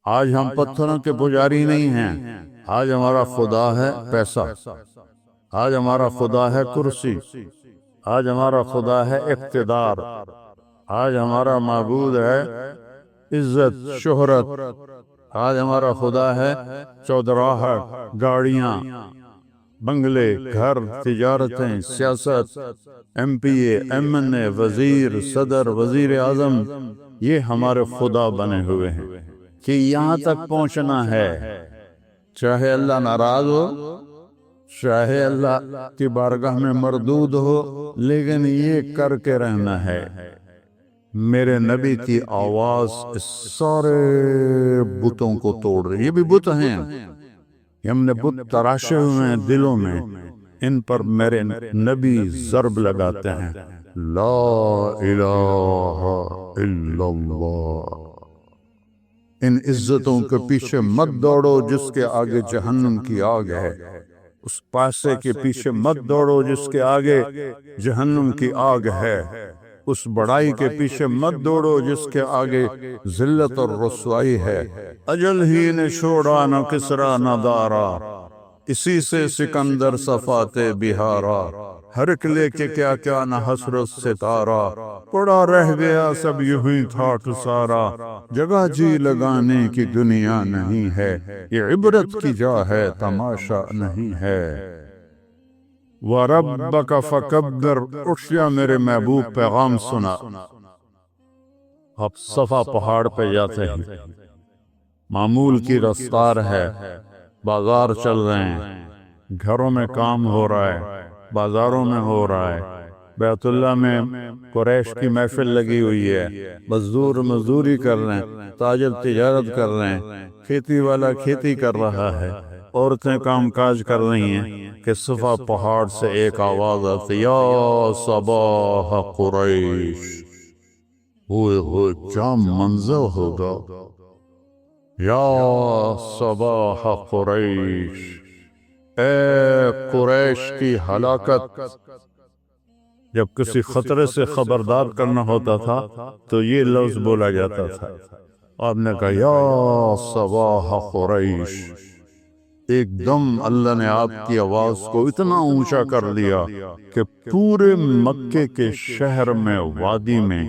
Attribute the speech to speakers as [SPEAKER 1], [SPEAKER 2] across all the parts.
[SPEAKER 1] آج ہم پتھروں کے پجاری نہیں ہیں، آج ہمارا خدا ہے پیسہ، آج ہمارا خدا ہے کرسی، آج ہمارا خدا ہے اقتدار، آج ہمارا معبود ہے عزت شہرت، آج ہمارا خدا ہے چودراہٹ، گاڑیاں، بنگلے، گھر، تجارتیں، سیاست، ایم پی اے، ایم این اے، وزیر، صدر، وزیر اعظم، یہ ہمارے خدا بنے ہوئے ہیں کہ یہاں تک پہنچنا ہے، چاہے اللہ ناراض ہو، چاہے اللہ کی بارگاہ میں مردود ہو، لیکن یہ کر کے رہنا ہے۔ میرے نبی کی آواز اس سارے بتوں کو توڑ رہی ہے۔ یہ بھی بت ہیں، ہم نے بت تراشے ہوئے ہیں دلوں میں، ان پر میرے نبی ضرب لگاتے ہیں، لا الہ الا اللہ۔ ان عزتوں کے پیچھے مت دوڑو جس کے آگے جہنم کی آگ ہے، اس پیسے کے پیچھے مت دوڑو جس کے آگے جہنم کی آگ ہے، اس بڑائی کے پیچھے مت دوڑو جس کے آگے ذلت اور رسوائی ہے۔ اجل ہی نے چھوڑا نہ کسرا نہ دارا، اسی سے سکندر صفات بہارا، ہر قلعے کے کیا کیا نہ حسرت ستارہ، پڑا رہ گیا سب یوں ہی ٹھاٹ سارا، جگہ جی لگانے کی دنیا نہیں ہے، یہ عبرت کی جا ہے تماشا نہیں ہے۔ وَرَبَّكَ فَكَبِّرْ، اٹھیا میرے محبوب پیغام سنا۔ اب صفا پہاڑ پہ جاتے ہیں، معمول کی رفتار ہے، بازار چل رہے ہیں، گھروں میں کام ہو رہا ہے، بازاروں میں ہو رہا ہے، بیت اللہ میں قریش کی محفل لگی ہوئی ہے، مزدور مزدوری کر رہے ہیں، تاجر تجارت کر رہے ہیں، کھیتی والا کھیتی کر رہا ہے، عورتیں کام کاج کر رہی ہیں کہ صفا پہاڑ سے ایک آواز آتی، یا صباح قریش۔ ہوئے ہوئے کیا منظر ہوگا، یا صباح قریش، اے قریش کی ہلاکت۔ جب کسی خطرے سے خبردار کرنا ہوتا تھا تو یہ لفظ بولا جاتا تھا، آپ نے کہا یا صباح قریش۔ ایک دم اللہ نے آپ کی آواز کو اتنا اونچا کر دیا کہ پورے مکے کے شہر میں، وادی میں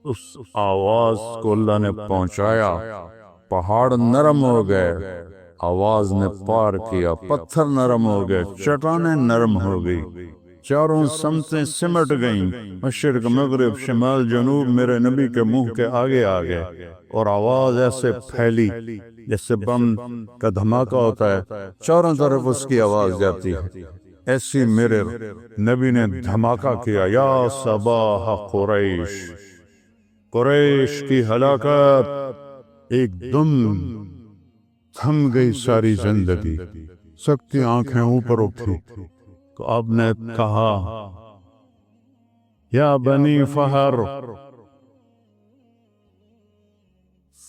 [SPEAKER 1] اس آواز کو اللہ نے پہنچایا، پہاڑ نرم ہو گئے، آواز نے پار کیا، پتھر نرم ہو گئے، چٹانیں نرم ہو گئی، چاروں سمتیں سمٹ گئیں، مشرق مغرب شمال جنوب میرے نبی کے منہ کے آگے آ گئے، اور آواز ایسے پھیلی جیسے بم کا دھماکہ ہوتا ہے، چاروں طرف اس کی آواز جاتی ہے، ایسی میرے نبی نے دھماکہ کیا، یا صباح قریش، قریش کی ہلاکت۔ ایک دم تھم گئی ساری زندگی، سب کی آنکھیں اوپر اٹھی، تو آپ نے کہا یا بنی فہر۔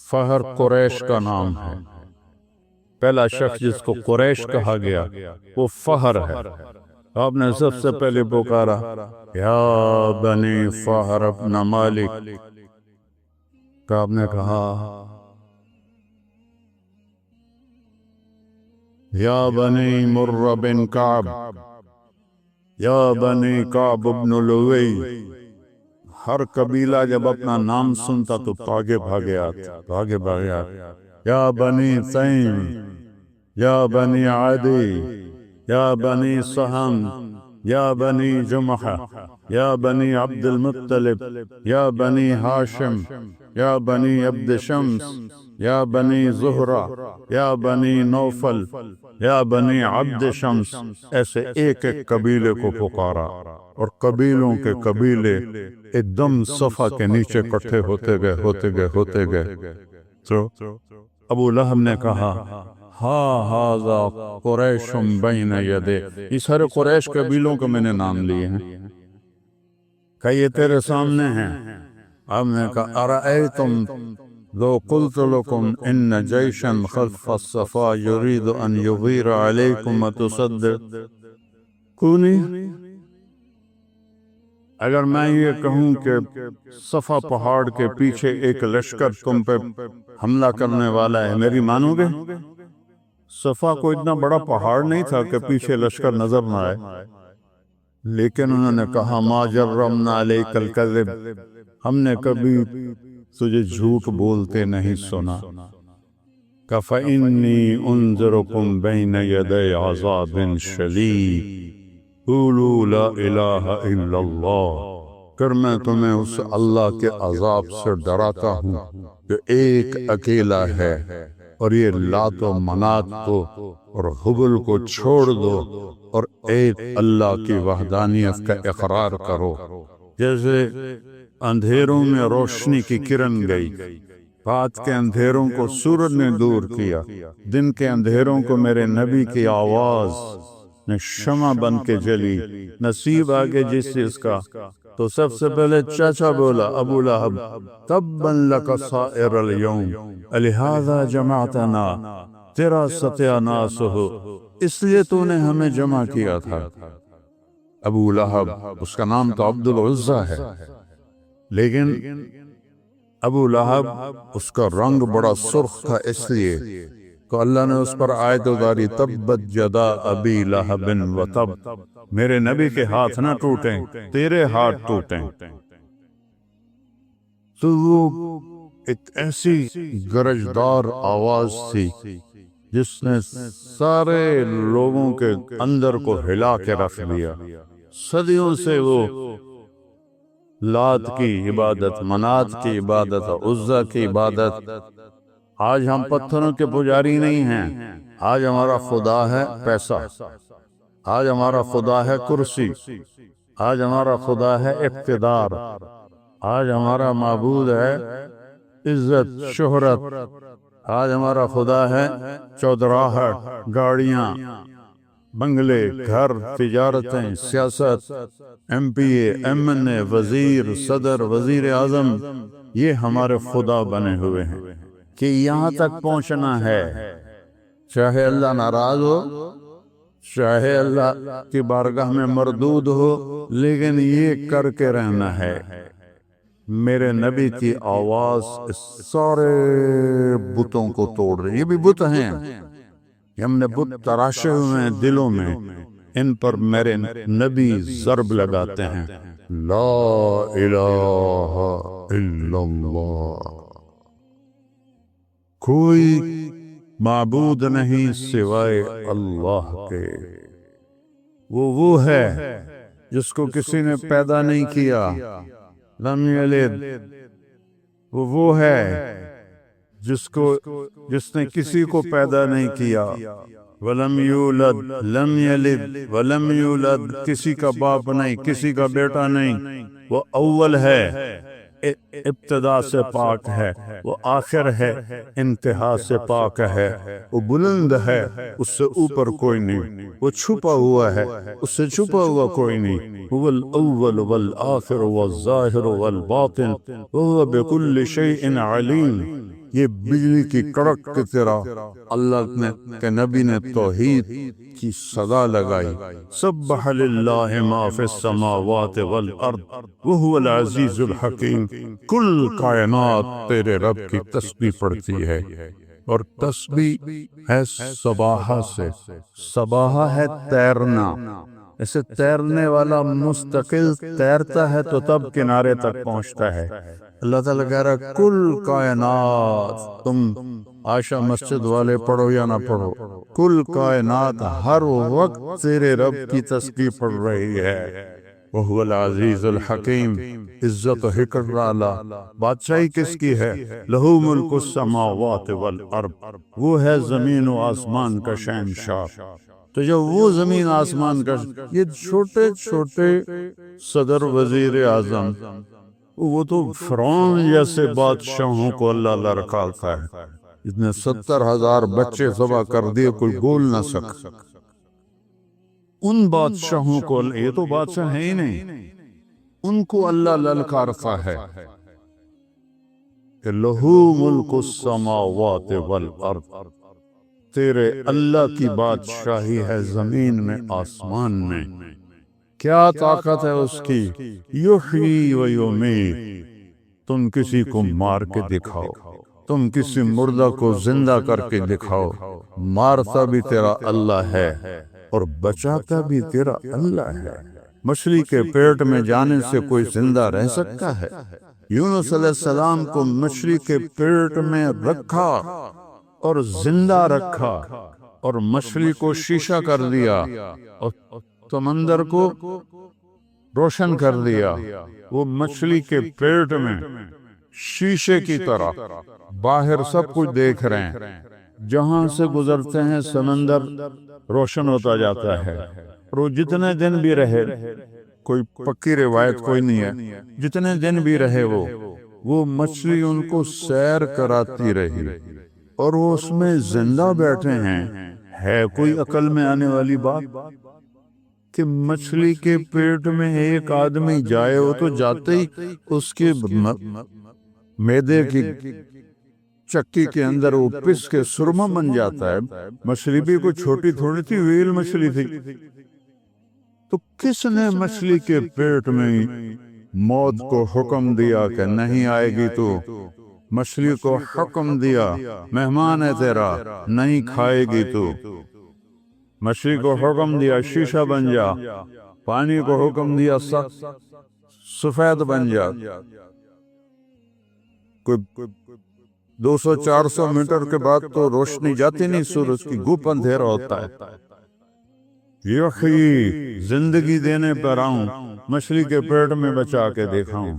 [SPEAKER 1] فہر قریش کا نام ہے، پہلا شخص جس کو قریش کہا گیا وہ فہر ہے۔ آپ نے سب سے پہلے پکارا یا بنی فہر ابن مالک، تو آپ نے کہا یا بنی مر بن کعب، یا بنی کعب ابن لوی۔ ہر قبیلہ جب اپنا نام سنتا تو بھاگے بھاگے آتے، یا بنی تیم، یا بنی عدی، یا بنی سہم، یا بنی جمحہ، یا بنی عبد المطلب، یا بنی ہاشم، یا بنی عبد شمس، یا بنی زہرہ، یا بنی نوفل، یا بنی عبد شمس، ایسے ایک ایک قبیلے کو پکارا، اور قبیلوں کے قبیلے ایک دم صفا کے نیچے کٹھے ہوتے گئے۔ تو ابو لہب نے کہا ھذا قریش بین یدی، یہ سارے قریش قبیلوں کو میں نے نام لیے ہیں کہ یہ تیرے سامنے ہیں۔ آپ نے کہا ارأیتم لو قلت لکم ان جیشا خلف الصفا یرید ان یغیر علیکم وتصدقونی، اگر میں یہ کہوں کہ صفا پہاڑ کے پیچھے ایک لشکر تم پہ حملہ کرنے والا ہے، میری مانو گے؟ صفا کو اتنا بڑا پہاڑ نہیں تھا کہ پیچھے لشکر نظر نہ آئے، لیکن انہوں نے کہا ما جرمنا علیک الکذب، ہم نے کبھی تجھے جھوٹ بولتے نہیں سنا۔ فَإِنِّي أُنذِرُكُمْ بَيْنَ يَدَيْ عَذَابٍ شَدِيدٍ قُولُوا لَا إِلَٰهَ إِلَّا اللَّهُ، پھر میں تمہیں اس اللہ کے عذاب سے ڈراتا ہوں کہ ایک اکیلا ہے، اور یہ لات و منات کو اور حبل کو چھوڑ دو اور ایک اللہ کی وحدانیت کا اقرار کرو۔ جیسے اندھیروں میں روشنی کی کرن گئی، رات کے اندھیروں کو سورج نے دور کیا، دن کے اندھیروں کو میرے نبی کی آواز نے شمع بن کے جلی۔ نصیب آگے جس چیز کا، تو سب سے پہلے چاچا بولا ابو لہب تبا لک سائر اليوم الہذا جمعتنا، تیرا ستیہ ناس ہو، اس لیے تو نے ہمیں جمع کیا تھا۔ ابو لہب، اس کا نام تو عبد العزہ ہے، لیکن ابو لہب اس کا رنگ بڑا سرخ تھا، اس لیے تو اللہ نے اس پر آیت اتاری تبت یدا ابی لہب وتب، میرے نبی کے ہاتھ نہ ٹوٹیں، تیرے ہاتھ ٹوٹیں۔ تو وہ ایک ایسی گرجدار آواز تھی جس نے سارے لوگوں کے اندر کو ہلا کے رکھ دیا۔ صدیوں سے وہ لات کی عبادت، منات کی عبادت، عزہ کی عبادت۔ آج ہم پتھروں کے پجاری نہیں ہیں، آج ہمارا خدا ہے پیسہ، آج ہمارا خدا ہے کرسی، آج ہمارا خدا ہے اقتدار، آج ہمارا معبود ہے عزت شہرت، آج ہمارا خدا ہے چودراہٹ، گاڑیاں، بنگلے، گھر، تجارتیں، سیاست، ایم پی اے، ایم این اے، وزیر، صدر، وزیر اعظم، یہ ہمارے خدا بنے ہوئے ہیں کہ یہاں تک پہنچنا ہے۔ چاہے اللہ ناراض ہو، چاہے اللہ کی بارگاہ میں مردود ہو، لیکن یہ کر کے رہنا ہے۔ میرے نبی کی آواز اس سارے بتوں کو توڑ رہی ہے۔ یہ بھی بت ہیں، ہم نے بت تراشے ہوئے ہیں دلوں میں، ان پر میرے نبی ضرب لگاتے ہیں، لا الہ الا اللہ، کوئی معبود نہیں سوائے اللہ کے۔ وہ ہے جس کو کسی نے پیدا نہیں کیا، لم یلد۔ وہ ہے جس نے کسی کو پیدا نہیں کیا، ولم یولد، لم یلد ولم یولد، کسی کا باپ نہیں، کسی کا بیٹا نہیں۔ وہ اول ہے، ابتدا سے پاک ہے، وہ آخر ہے، انتہا سے پاک ہے، وہ بلند ہے، اس سے اوپر کوئی نہیں، وہ چھپا ہوا ہے، اس سے چھپا ہوا کوئی نہیں۔ هو الاول والآخر والظاہر والباطن وهو بكل شيء علیم۔ یہ بجلی کی کڑک کی طرح اللہ کے نبی نے توحید کی صدا لگائی، سبح للہ ما فی السماوات والارض وهو العزیز الحکیم۔ کل کائنات تیرے رب کی تسبیح پڑھتی ہے، اور تسبیح ہے سباحہ سے۔ سباحہ ہے تیرنا، ایسے تیرنے والا مستقل تیرتا ہے تو تب کنارے تک پہنچتا ہے۔ اللہ تعالیٰ کہہ رہا ہے کل کائنات، تم عائشہ مسجد والے پڑھو یا نہ پڑھو، کل کائنات ہر وقت تیرے رب کی تسبیح پڑھ رہی ہے۔ وَهُوَ الْعَزِيزُ الْحَكِيمُ، عزت و حکمت والا۔ بادشاہی کس کی ہے؟ لَهُ مُلْكُ السَّمَاوَاتِ وَالْأَرْضِ، وہ ہے زمین و آسمان کا شہنشاہ۔ تو جب وہ زمین آسمان کا، یہ چھوٹے چھوٹے صدر، وزیر اعظم، وہ تو فرعون جیسے بادشاہوں کو اللہ لڑکاتا ہے، جس نے 70,000 بچے ذبح کر دیے، کوئی بول نہ سکا۔ ان بادشاہوں کو، یہ تو بادشاہ ہے ہی نہیں، ان کو اللہ للکارتا ہے کہ لہو ملک السماوات والارض، تیرے اللہ کی بادشاہی ہے زمین میں آسمان میں۔ کیا طاقت ہے اس کی، یحیی و یمیت، تم کسی کو مار کے دکھاؤ، تم کسی مردہ کو زندہ کر کے دکھاؤ، مارتا بھی تیرا اللہ ہے اور بچاتا بھی تیرا اللہ ہے۔ مچھلی کے پیٹ میں جانے سے کوئی زندہ رہ سکتا ہے؟ یونس علیہ السلام کو مچھلی کے پیٹ میں رکھا اور زندہ رکھا، اور مچھلی کو شیشہ کر دیا اور سمندر کو روشن کر دیا۔ وہ مچھلی کے پیٹ میں شیشے کی طرح باہر سب کچھ دیکھ رہے ہیں، جہاں سے گزرتے ہیں سمندر روشن ہوتا جاتا ہے۔ اور وہ جتنے دن بھی رہے، کوئی پکی روایت کوئی نہیں ہے، جتنے دن بھی رہے وہ مچھلی ان کو سیر کراتی رہی، اور وہ اس میں زندہ بیٹھے ہیں۔ ہے کوئی عقل میں آنے والی بات کہ مچھلی کے پیٹ میں ایک آدمی جائے، وہ تو جاتے ہی اس کے معدے کی چکی کے اندر وہ پس کے سرما بن جاتا ہے۔ مچھلی بھی کوئی چھوٹی تھوڑی تھی، ویل مچھلی تھی۔ تو کس نے مچھلی کے پیٹ میں موت کو حکم دیا کہ نہیں آئے گی تو؟ مچھلی کو حکم دیا مہمان ہے تیرا، نہیں کھائے گی تو۔ مچھلی کو حکم دیا شیشہ بن جا، پانی کو حکم دیا سفید بن جا۔ کوئی 200-400 میٹر کے بعد تو روشنی جاتی نہیں سورج کی، گوپ اندھیرا ہوتا ہے۔ یحیی، زندگی دینے پر آؤں، مچھلی کے پیٹ میں بچا کے دیکھاؤں۔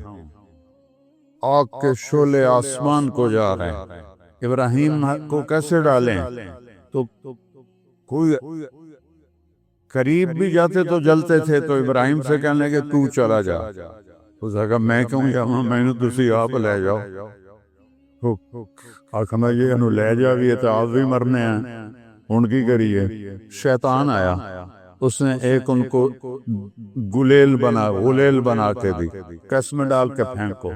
[SPEAKER 1] آگ کے شعلے آسمان کو جا رہے ہیں، ابراہیم کو کیسے ڈالیں؟ تو کوئی قریب بھی جاتے تو جلتے تھے، تو ابراہیم سے کہنے کہ تو چلا جا۔ اس نے کہا میں کیوں جاؤں، میں نے تسی آپ لے جاؤ۔ آخنا یہ انہوں لے جا بھی ہے تو آپ بھی مرنے ہیں، ان کی کریے۔ شیطان آیا، اس نے ایک ان کو غلیل بنا کے دی، کس میں ڈال کے پھینکو،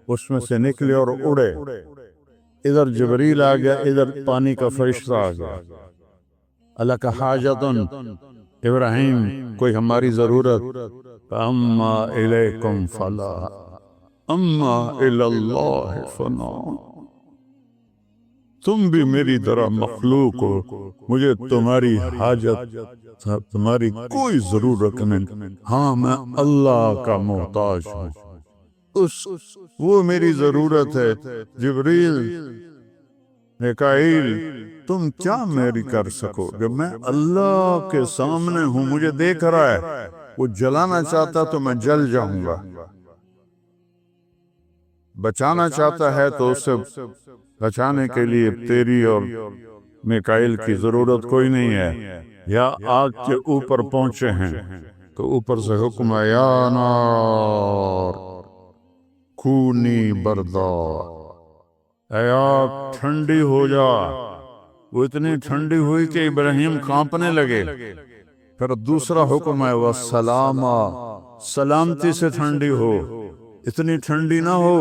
[SPEAKER 1] اس میں سے نکلے اور اڑے۔ ادھر جبریل آ گیا، ادھر پانی کا فرشتہ آ گیا۔ اللہ کا حاجتن ابراہیم، کوئی ہماری ضرورت؟ اما الیکم فلا اما الاللہ فنا، تم بھی میری طرح مخلوق ہو، مجھے تمہاری حاجت، تمہاری کوئی ضرورت نہیں، ہاں میں اللہ کا محتاج ہوں، وہ میری ضرورت ہے۔ جبریل، میکائیل، تم کیا میری کر سکو گے؟ میں اللہ کے سامنے ہوں، مجھے دیکھ رہا ہے، وہ جلانا چاہتا تو میں جل جاؤں گا، بچانا چاہتا ہے تو اسے بچانے کے لیے تیری اور میکائیل کی ضرورت کوئی نہیں ہے۔ یا آگ کے اوپر پہنچے ہیں تو اوپر سے حکم ہے، یا نار کونی بردا، اے آگ ٹھنڈی ہو جا۔ وہ اتنی ٹھنڈی ہوئی کہ ابراہیم کانپنے لگے۔ پھر دوسرا حکم ہے، وَالسَّلَامَ، سلامتی سے ٹھنڈی ہو، اتنی ٹھنڈی نہ ہو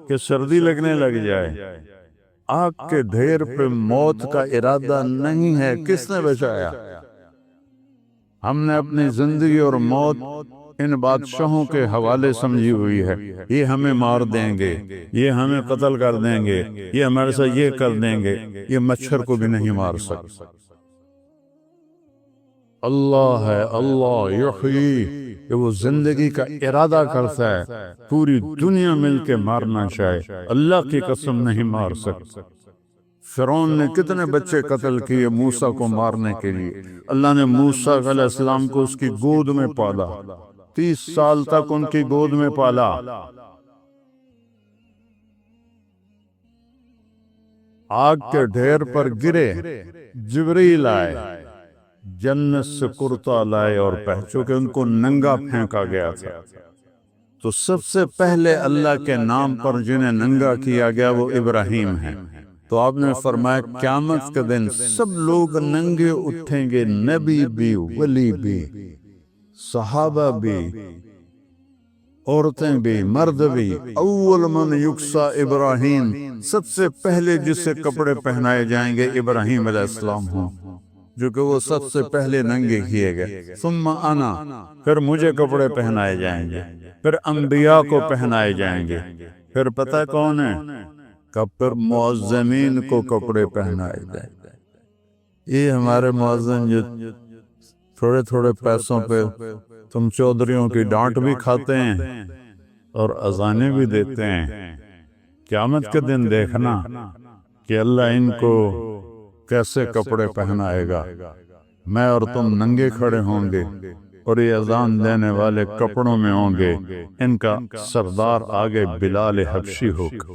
[SPEAKER 1] کہ سردی لگنے لگ جائے۔ آگ کے ڈھیر پہ موت کا ارادہ نہیں ہے، کس نے بچایا؟ ہم نے اپنی زندگی اور موت ان بادشاہوں کے حوالے سمجھی ہوئی ہے، یہ ہمیں مار دیں گے، یہ ہمیں قتل کر دیں گے، یہ ہمارے ساتھ یہ کر دیں گے۔ یہ مچھر کو بھی نہیں مار سکتے۔ اللہ ہے، اللہ یحیی، کہ وہ زندگی کا ارادہ کرتا ہے، پوری دنیا مل کے مارنا چاہے، اللہ کی قسم نہیں مار سکتا۔ فرعون نے کتنے بچے قتل کیے موسیٰ کو مارنے کے لیے، اللہ نے موسیٰ علیہ السلام کو اس کی گود میں پالا، 30 سال تک ان کی گود میں پالا۔ آگ کے ڈھیر پر گرے، جبریل آئے، جنت سے کرتا لائے اور چونکہ ان کو ننگا پھینکا گیا تھا، تو سب سے پہلے اللہ کے نام پر جنہیں ننگا کیا گیا وہ ابراہیم ہیں۔ تو آپ نے فرمایا قیامت کے دن سب لوگ ننگے اٹھیں گے، نبی بھی، ولی بھی، صحابہ بھی، عورتیں بھی، مرد بھی۔ اول من یکسا ابراہیم، سب سے پہلے جسے کپڑے پہنائے جائیں گے ابراہیم علیہ السلام ہوں۔ جو کہ وہ سب سے پہلے ننگے کیے گئے، ثم انا، پھر مجھے کپڑے پہنائے جائیں گے، پھر انبیاء کو پہنائے جائیں گے، پھر پتہ کون ہے؟ کب پھر معزمین کو کپڑے پہنائے جائیں گے۔ یہ ہمارے معزم جو تھوڑے تھوڑے پیسوں پہ تم چودھریوں کی ڈانٹ بھی کھاتے ہیں اور اذانیں بھی دیتے ہیں، قیامت کے دن دیکھنا کہ اللہ ان کو کیسے کپڑے پہنائے گا۔ میں اور تم ننگے کھڑے ہوں گے اور یہ اذان دینے والے کپڑوں میں ہوں گے، ان کا سردار آگے بلال حبشی ہوگا۔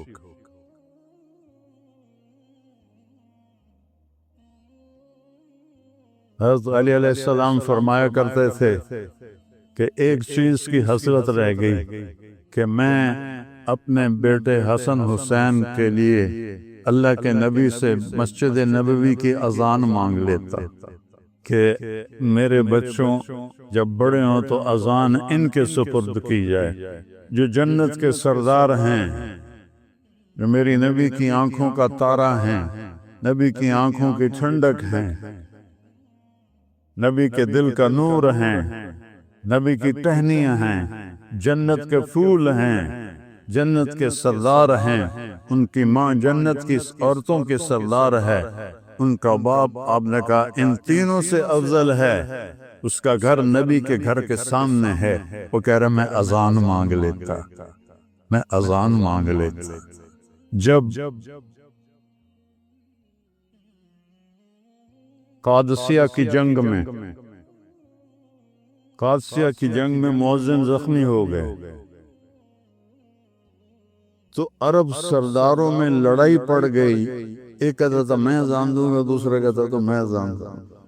[SPEAKER 1] حضرت علی علیہ السلام فرمایا کرتے تھے کہ ایک چیز کی حسرت رہ گئی کہ میں اپنے بیٹے حسن حسین کے لیے اللہ کے نبی سے مسجد نبوی کی اذان مانگ لیتا کہ میرے بچوں جب بڑے ہوں تو اذان ان کے سپرد کی جائے، جو جنت کے سردار ہیں، جو میری نبی کی آنکھوں کا تارا ہیں، نبی کی آنکھوں کی ٹھنڈک ہیں، نبی کے دل کا نور ہیں، نبی کی ٹہنیاں ہیں، جنت کے پھول ہیں، جنت کے سردار ہیں، ان کی ماں جنت کی عورتوں کے سردار ہے، ان کا باپ آپ نے کہا ان تینوں سے افضل ہے، اس کا گھر نبی کے گھر کے سامنے ہے، وہ کہہ رہا میں اذان مانگ لیتا، میں اذان مانگ لیتا۔ جب قادسیہ کی جنگ میں مؤذن زخمی ہو گئے تو عرب سرداروں میں لڑائی پڑ گئی، ایک کہتا تھا میں اذان دوں گا، دوسرا کہتا تھا میں اذان دوں گا۔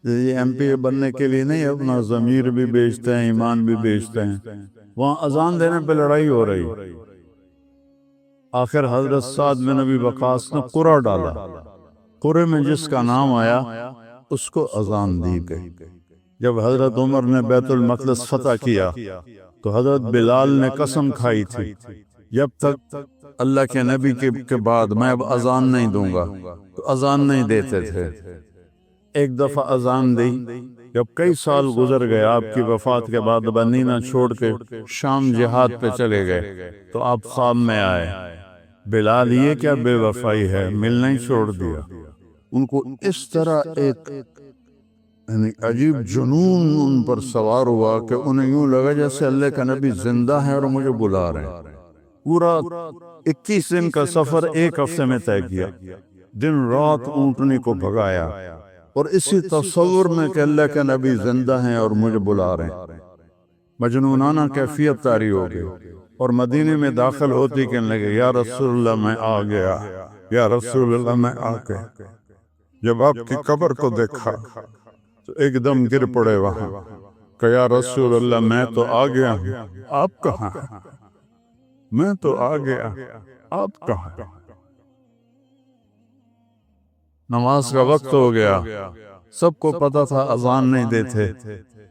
[SPEAKER 1] یہ ایم پی بننے کے لیے نہیں، اپنا ضمیر بھی بیچتے ہیں، ایمان بھی بیچتے ہیں، وہاں اذان دینے پہ لڑائی ہو رہی۔ آخر حضرت سعد بن ابی وقاص نے قرعہ ڈالا، قرعے میں جس کا نام آیا اس کو اذان دی گئی۔ جب حضرت عمر نے بیت المقدس فتح کیا تو حضرت بلال نے قسم کھائی تھی جب تک اللہ کے نبی کے بعد میں اب اذان نہیں دوں گا، تو اذان نہیں دیتے تھے۔ ایک دفعہ اذان دی، جب کئی سال گزر گئے آپ کی وفات کے بعد، مدینہ چھوڑ کے شام جہاد پہ چلے گئے تو آپ خواب میں آئے، بلال یہ کیا بے وفائی ہے، ملنا ہی چھوڑ دیا۔ ان کو اس طرح ایک عجیب جنون ان پر سوار ہوا کہ انہیں یوں لگا جیسے اللہ کا نبی زندہ ہے اور مجھے بلا رہے ہیں۔ پورا 21 دن کا سفر ایک ہفتے میں طے کیا، دن رات اونٹنی کو بھگایا، اور اسی تصور میں کہ اللہ کے نبی زندہ ہیں اور مجھے بلا رہے ہیں، مجنونانہ کیفیت طاری ہو گئی، اور مدینے میں داخل ہوتی کہنے لگے یا رسول اللہ میں آ گیا، یا رسول اللہ میں آ گیا۔ جب آپ کی قبر کو دیکھا تو ایک دم گر پڑے وہاں کہ یا رسول اللہ میں تو آ گیا ہوں، آپ کہاں؟ میں تو آ گیا، آپ کہاں؟ نماز کا وقت ہو گیا، سب کو پتا تھا اذان نہیں دیتے،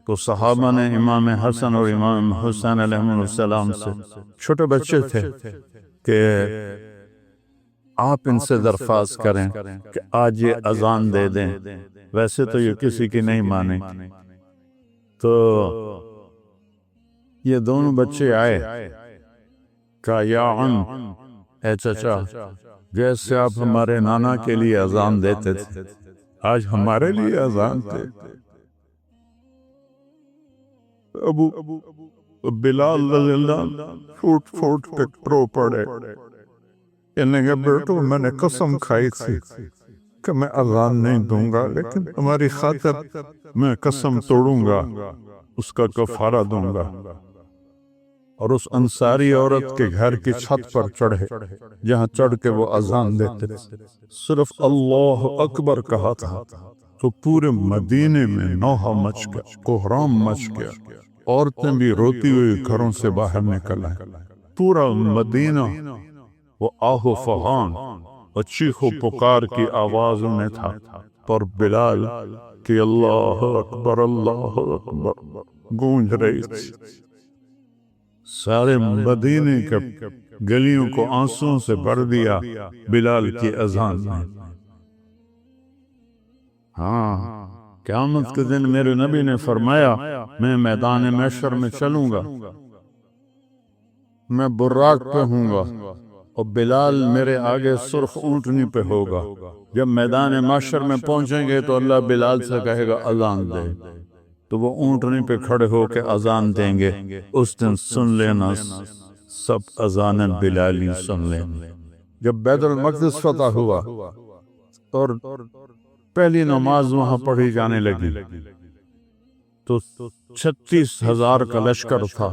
[SPEAKER 1] تو صحابہ نے امام حسن اور امام حسین علیہ السلام سے، چھوٹے بچے تھے، کہ آپ ان سے درخواست کریں کہ آج یہ اذان دے دیں، ویسے تو یہ کسی کی نہیں مانے۔ تو یہ دونوں بچے آئے، کہا یا عم، اے چچا، جیسے آپ ہمارے نانا کے لیے اذان دیتے تھے، آج ہمارے لیے اذان دے۔ ابو بلال رضی اللہ پھوٹ پھوٹ کے رو پڑے، انہیں کہا بیٹو میں نے قسم کھائی تھی کہ میں اذان نہیں دوں گا، لیکن تمہاری خاطر میں قسم توڑوں گا، اس کا کفارہ دوں گا۔ اور اس انصاری عورت کے گھر کی چھت پر چڑھے جہاں چڑھ کے وہ اذان دیتے، صرف اللہ اکبر کہا تھا تو پورے مدینے میں نوحہ مچ گیا، کوہرام مچ گیا، عورتیں بھی روتی ہوئی گھروں سے باہر نکل آئیں، پورا مدینہ وہ آہ و فغان اور چیخ و پکار کی آوازوں میں تھا، پر بلال کی اللہ اکبر گونج رہی تھی۔ سارے مدینے کے گلیوں کو آنسوں سے بھر دیا بلال کی اذان نے۔ ہاں، قیامت کے دن میرے نبی نے فرمایا میں میدان محشر میں چلوں گا، میں براق پہ ہوں گا اور بلال میرے آگے سرخ اونٹنی پہ ہوگا۔ جب میدان محشر میں پہنچیں گے تو اللہ بلال سے کہے گا اذان دے، تو وہ اونٹنی پہ کھڑے ہو کے اذان دیں گے۔ اس دن سن لینا سب اذان بلالی سن لینا۔ جب بیت المقدس فتح ہوا اور پہلی نماز وہاں پڑھی جانے لگی تو 36,000 کا لشکر تھا۔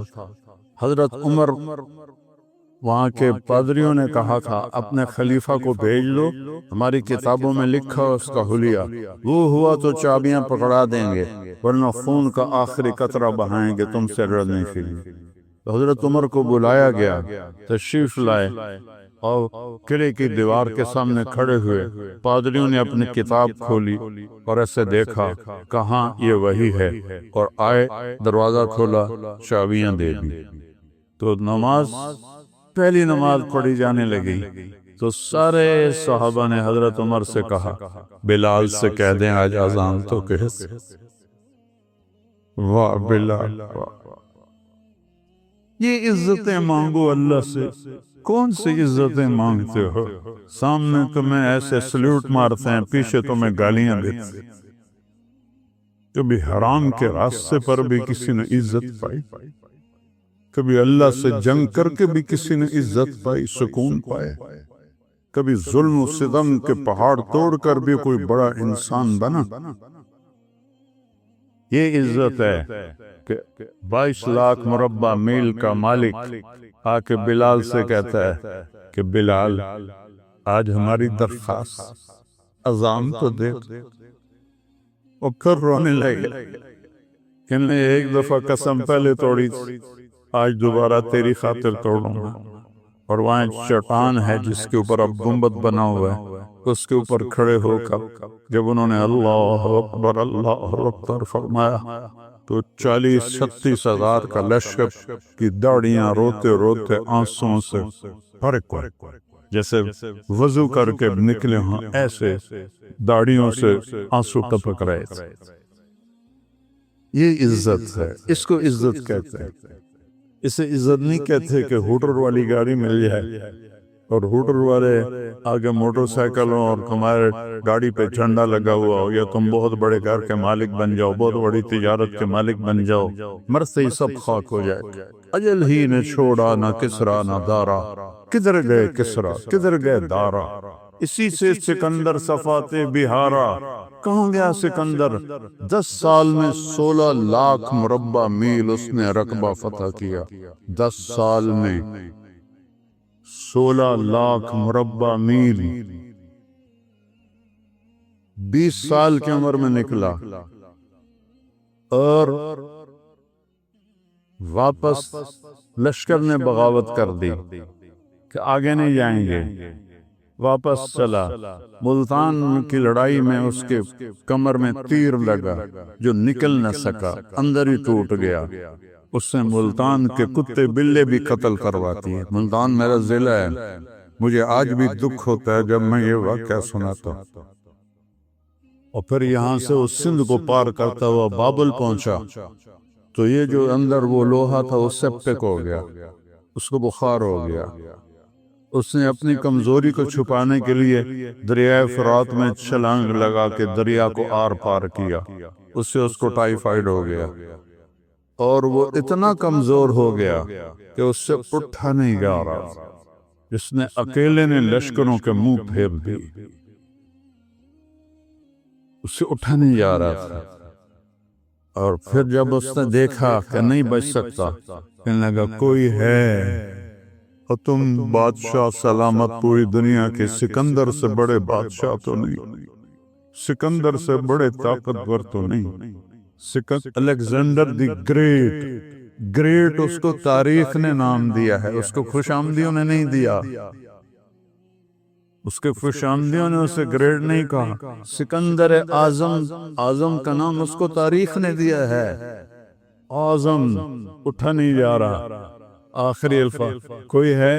[SPEAKER 1] حضرت عمر وہاں کے پادریوں نے کہا تھا اپنے خلیفہ کو بھیج لو، ہماری کتابوں میں لکھا اس کا حلیہ، وہ ہوا تو چابیاں پکڑا دیں گے ورنہ خون کا آخری قطرہ بہائیں گے تم سے لڑنے کے لیے۔ حضرت عمر کو بلایا گیا، تشریف لائے اور قلعے کی دیوار کے سامنے کھڑے ہوئے۔ پادریوں نے اپنی کتاب کھولی اور ایسے دیکھا کہاں یہ وہی ہے، اور آئے دروازہ کھولا، چابیاں دے دی۔ تو نماز پہلی نماز پڑھی جانے لگی تو سارے صحابہ نے حضرت عمر سے کہا بلال سے کہہ دیں آج اذان تو کہہ۔ واہ بلال واہ، یہ عزتیں مانگو اللہ سے، کون سی عزتیں مانگتے ہو؟ سامنے تمہیں ایسے سلیوٹ مارتے ہیں، پیچھے تمہیں گالیاں دیتے ہیں۔ کبھی حرام کے راستے پر بھی کسی نے عزت پائی، کبھی اللہ سے جنگ کر کے بھی کسی نے عزت پائی، سکون پائے، کبھی ظلم و ستم کے پہاڑ توڑ کر بھی کوئی بڑا انسان بنا۔ یہ عزت ہے کہ 22 لاکھ مربع میل کا مالک آ کے بلال سے کہتا ہے کہ بلال آج ہماری درخواست اذان تو دے، اور پھر رونے لگے کہ میں ایک دفعہ قسم پہلے توڑی، آج دوبارہ تیری خاطر توڑوں گا۔ اور وہاں چٹان ہے جس کے اوپر اب گنبد بنا ہوا ہے، اس کے اوپر کھڑے ہو کر جب انہوں نے اللہ اکبر فرمایا تو 40-36 ہزار کا لشکر کی داڑیاں روتے روتے آنسوں سے فرق ہوئے، جیسے وضو کر کے نکلے ہوں ایسے داڑیوں سے آنسو ٹپک رہے تھے۔ یہ عزت ہے، اس کو عزت کہتے ہیں۔ اسے عزت نہیں کہتے کہ ہوٹر والی گاڑی مل جائے اور ہوٹر والے آگے موٹر سائیکلوں اور تمہارے گاڑی پہ جھنڈا لگا ہوا ہو، یا تم بہت بڑے گھر کے مالک بن جاؤ، بہت بڑی تجارت کے مالک بن جاؤ، مرتے ہی سب خاک ہو جائے۔ اجل ہی نے چھوڑا نہ کسرا نہ دارا، کدھر گئے کسرا کدھر گئے دارا، اسی سے سکندر صفاتے بہارا، کہاں گیا سکندر؟ 10 سال میں 16 لاکھ مربع میل اس نے رقبہ فتح کیا۔ 10 سال میں 16 لاکھ مربع میل، 20 سال کی عمر میں نکلا اور واپس لشکر نے بغاوت کر دی کہ آگے نہیں جائیں گے، واپس چلا۔ ملتان کی لڑائی میں اس کے کمر میں تیر لگا جو نکل نہ سکا، اندر ہی ٹوٹ گیا۔ اس نے ملتان کے کتے بلے بھی قتل کرواتی ہے۔ ملتان میرا ضلع ہے، مجھے آج بھی دکھ ہوتا ہے جب میں یہ واقعہ سناتا ہوں۔ اور پھر یہاں سے اس سندھ کو پار کرتا ہوا بابل پہنچا تو یہ جو اندر وہ لوہا تھا وہ سیپٹک ہو گیا، اس کو بخار ہو گیا۔ اس نے اپنی کمزوری کو چھپانے کے لیے دریائے فرات میں چھلانگ لگا کے دریا کو آر پار کیا، اس سے اس کو ٹائیفائیڈ ہو گیا اور وہ اتنا کمزور ہو گیا کہ اس سے اٹھا نہیں جا رہا۔ جس نے اکیلے نے لشکروں کے منہ پھیر دی، اس سے اٹھا نہیں جا رہا تھا۔ اور پھر جب اس نے دیکھا کہ نہیں بچ سکتا، کہنے لگا کوئی ہے، اور تم بادشاہ سلامت پوری دنیا کے سکندر سے بڑے بادشاہ تو نہیں، سکندر سے بڑے طاقتور تو نہیں، الیگزینڈر دی گریٹ، گریٹ اس کو تاریخ نے نام دیا ہے، اس کو خوش آمدیوں نے نہیں دیا، اس کے خوش آمدیوں نے اسے گریٹ نہیں کہا۔ سکندر اعظم، اعظم کا نام اس کو تاریخ نے دیا ہے۔ اعظم اٹھا نہیں جا رہا۔ آخری الفاظ کوئی ہے،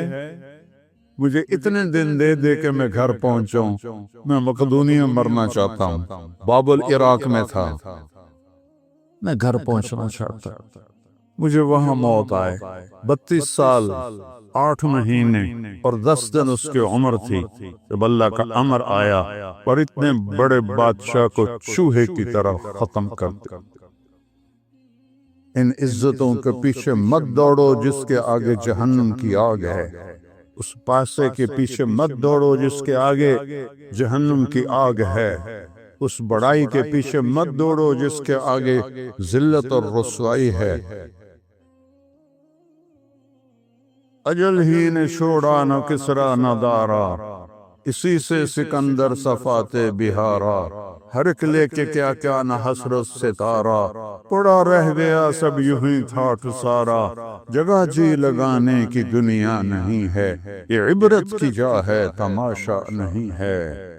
[SPEAKER 1] مجھے اتنے دن دے دے کہ میں گھر پہنچوں، میں مقدونیہ مرنا چاہتا ہوں، بابل عراق میں تھا، میں گھر پہنچنا چاہتا، مجھے وہاں موت آئے۔ 32 سال 8 مہینے اور 10 دن اس کی عمر تھی جب اللہ کا امر آیا اور اتنے بڑے بادشاہ کو چوہے کی طرح ختم کر دیا۔ ان عزتوں کے پیچھے مت دوڑو جس کے آگے جہنم کی آگ ہے، اس پاسے کے پیچھے مت دوڑو جس کے آگے جہنم کی آگ ہے، اس بڑائی کے پیچھے مت دوڑو جس کے آگے ذلت اور رسوائی ہے۔ اجل ہی نے چھوڑا نہ کسرا نہ دارا، اسی سے سکندر صفات بہارا، ہر ایک لے کے کیا کیا نہ حسرت ستارہ، پڑا رہ گیا سب یوں ہی تھا سارا، جگہ جی لگانے کی دنیا نہیں ہے، یہ عبرت کی جا ہے تماشا نہیں ہے۔